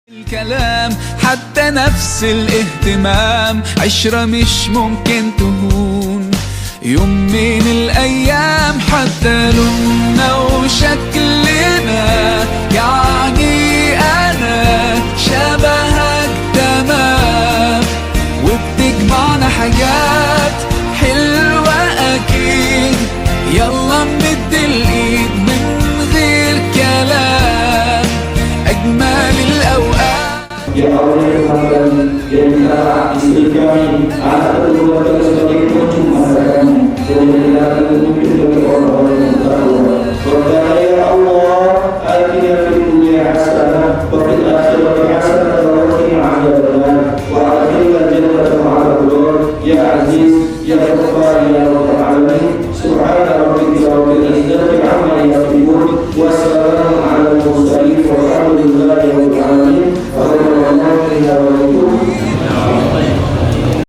الكلام حتى نفس الاهتمام، عشرة مش ممكن تهون يوم من الأيام. حتى لوننا وشكلنا يعني أنا شبهك تمام، وبتجمعنا حاجات حلوة أكيد. يلا نمد الإيد من غير كلام، أجمل الأوقات. Ya Allah Tuhan, yang kita istri kami, anak keluarga sebagai perjumpaan, dan mungkin bagi orang-orang yang bertakwa. Berkata ya Allah, atina fid dunya hasanah wa fil akhirati hasanah wa qina adzabannar wa adkhilna jannata ma'al abrar ya aziz ya ghaffar ya rabbal alamin. Subhana rabbika rabbil izzati amma yasifun wa salamun 'alal mursalin walhamdulillahi rabbil alamin.